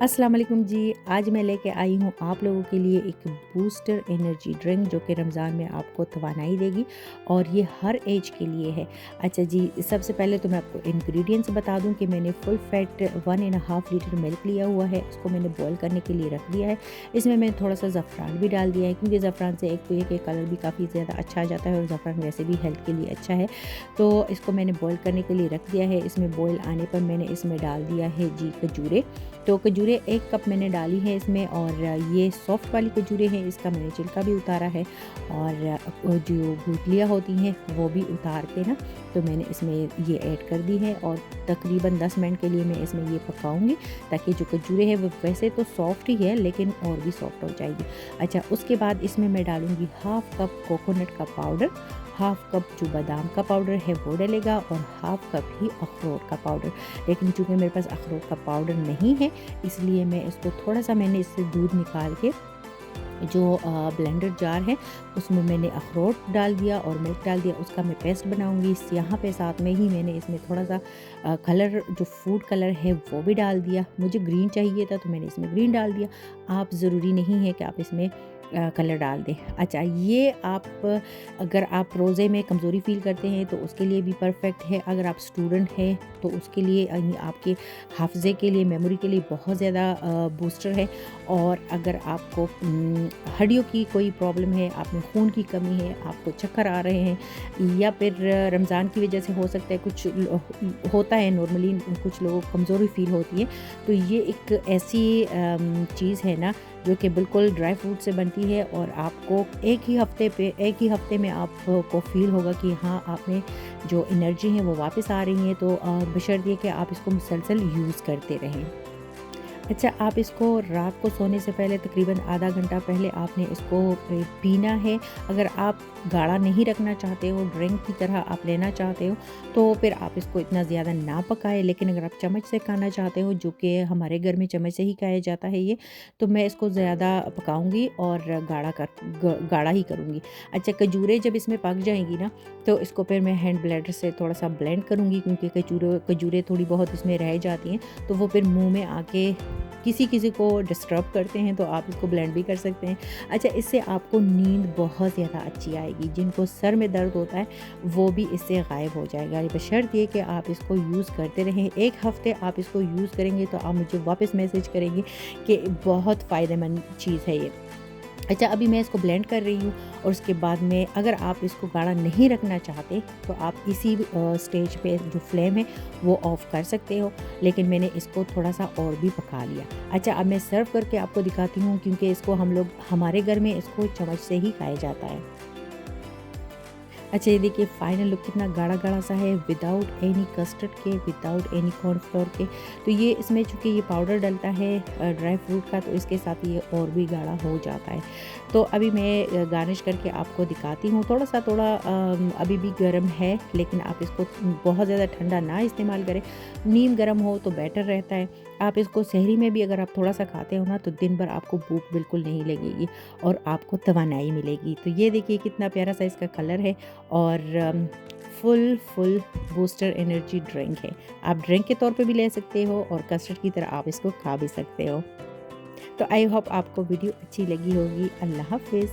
अस्सलाम वालेकुम जी। आज मैं लेके आई हूँ आप लोगों के लिए एक बूस्टर एनर्जी ड्रिंक जो कि रमज़ान में आपको तवानाई देगी और ये हर एज के लिए है। अच्छा जी, सबसे पहले तो मैं आपको इंग्रेडिएंट्स बता दूँ कि मैंने फुल फैट 1.5 लीटर मिल्क लिया हुआ है। इसको मैंने बॉयल करने के लिए रख दिया है। इसमें मैंने थोड़ा सा ज़फ़रान भी डाल दिया है क्योंकि ज़फ़रान से एक तो ये कि कलर भी काफ़ी ज़्यादा अच्छा आ जाता है और ज़फ़रान वैसे भी हेल्थ के लिए अच्छा है। तो इसको मैंने बॉयल करने के लिए रख दिया है। इसमें बॉयल आने पर मैंने इसमें डाल दिया है जी खजूरें। तो खजूरें 1 कप मैंने डाली है इसमें और ये सॉफ्ट वाली खजूरें हैं, इसका मैंने छिलका भी उतारा है और जो गुठलियाँ होती हैं वो भी उतार के ना तो मैंने इसमें ये ऐड कर दी है और तकरीबन 10 मिनट के लिए मैं इसमें ये पकाऊंगी ताकि जो खजूरें हैं वो वैसे तो सॉफ्ट ही है लेकिन और भी सॉफ्ट हो जाएगी। अच्छा, उसके बाद इसमें मैं डालूँगी हाफ़ कप कोकोनट का पाउडर, हाफ़ कप जो बादाम का पाउडर है वो डलेगा और हाफ़ कप ही अखरोट का पाउडर। लेकिन चूँकि मेरे पास अखरोट का पाउडर नहीं है इसलिए मैं इसको थोड़ा-सा मैंने इससे दूध निकाल के जो ब्लेंडर जार है उसमें मैंने अखरोट डाल दिया और मिल्क डाल दिया, उसका मैं पेस्ट बनाऊँगी। यहाँ पे साथ में ही मैंने इसमें थोड़ा-सा कलर जो फूड कलर है वो भी डाल दिया। मुझे ग्रीन चाहिए था तो मैंने इसमें ग्रीन डाल दिया। आप ज़रूरी नहीं है कि आप इसमें कलर डाल दें। अच्छा, ये आप अगर आप रोज़े में कमज़ोरी फ़ील करते हैं तो उसके लिए भी परफ़ेक्ट है। अगर आप स्टूडेंट हैं तो उसके लिए आपके हाफ़्ज़े के लिए, मेमोरी के लिए बहुत ज़्यादा बूस्टर है। और अगर आपको हड्डियों की कोई प्रॉब्लम है, आप में खून की कमी है, आपको चक्कर आ रहे हैं या फिर रमज़ान की वजह से हो सकता है कुछ होता है नॉर्मली कुछ लोगों को कमज़ोरी फ़ील होती है, तो ये एक ऐसी चीज़ है ना जो कि बिल्कुल ड्राई फ्रूट से बनती है और आपको एक ही हफ़्ते में आपको फ़ील होगा कि हाँ, आप में जो एनर्जी है वो वापस आ रही है। तो बशर्ते कि आप इसको मुसलसल यूज़ करते रहें। अच्छा, आप इसको रात को सोने से पहले तकरीबन आधा घंटा पहले आपने इसको पीना है। अगर आप गाढ़ा नहीं रखना चाहते हो, ड्रिंक की तरह आप लेना चाहते हो, तो फिर आप इसको इतना ज़्यादा ना पकाएँ। लेकिन अगर आप चम्मच से खाना चाहते हो, जो कि हमारे घर में चम्मच से ही खाया जाता है ये, तो मैं इसको ज़्यादा पकाऊँगी और गाढ़ा ही करूँगी। अच्छा, खजूरें जब इसमें पक जाएँगी ना, तो इसको फिर मैं हैंड ब्लेंडर से थोड़ा-सा ब्लेंड करूँगी क्योंकि खजूरें थोड़ी बहुत इसमें रह जाती हैं, तो वो फिर मुँह में आके किसी-किसी को डिस्टर्ब करते हैं, तो आप इसको ब्लेंड भी कर सकते हैं। अच्छा, इससे आपको नींद बहुत ज़्यादा अच्छी आएगी। जिनको सर में दर्द होता है, वो भी इससे गायब हो जाएगा। बशर्ते ये कि आप इसको यूज़ करते रहें। 1 हफ़्ते आप इसको यूज़ करेंगे तो आप मुझे वापस मैसेज करेंगे कि बहुत फ़ायदेमंद चीज़ है ये। अच्छा, अभी मैं इसको ब्लेंड कर रही हूँ और उसके बाद में अगर आप इसको गाढ़ा नहीं रखना चाहते तो आप इसी स्टेज पे जो फ्लेम है वो ऑफ़ कर सकते हो, लेकिन मैंने इसको थोड़ा-सा और भी पका लिया। अच्छा, अब मैं सर्व करके आपको दिखाती हूँ क्योंकि इसको हम लोग हमारे घर में इसको चम्मच से ही खाया जाता है। अच्छा, ये देखिए फाइनल लुक कितना गाढ़ा-गाढ़ा सा है विदाउट एनी कस्टर्ड के, विदाउट एनी कॉर्नफ्लोर के। तो ये इसमें चूँकि ये पाउडर डलता है ड्राई फ्रूट का, तो इसके साथ ये और भी गाढ़ा हो जाता है। तो अभी मैं गार्निश करके आपको दिखाती हूँ। थोड़ा अभी भी गर्म है लेकिन आप इसको बहुत ज़्यादा ठंडा ना इस्तेमाल करें। नीम गर्म हो तो बेटर रहता है। आप इसको सहरी में भी अगर आप थोड़ा-सा खाते हो ना तो दिन भर आपको भूख बिल्कुल नहीं लगेगी और आपको तवानाई मिलेगी। तो ये देखिए कितना प्यारा सा इसका कलर है और फुल बूस्टर एनर्जी ड्रिंक है। आप ड्रिंक के तौर पे भी ले सकते हो और कस्टर्ड की तरह आप इसको खा भी सकते हो। तो आई होप आपको वीडियो अच्छी लगी होगी। अल्लाह हाफ़िज़।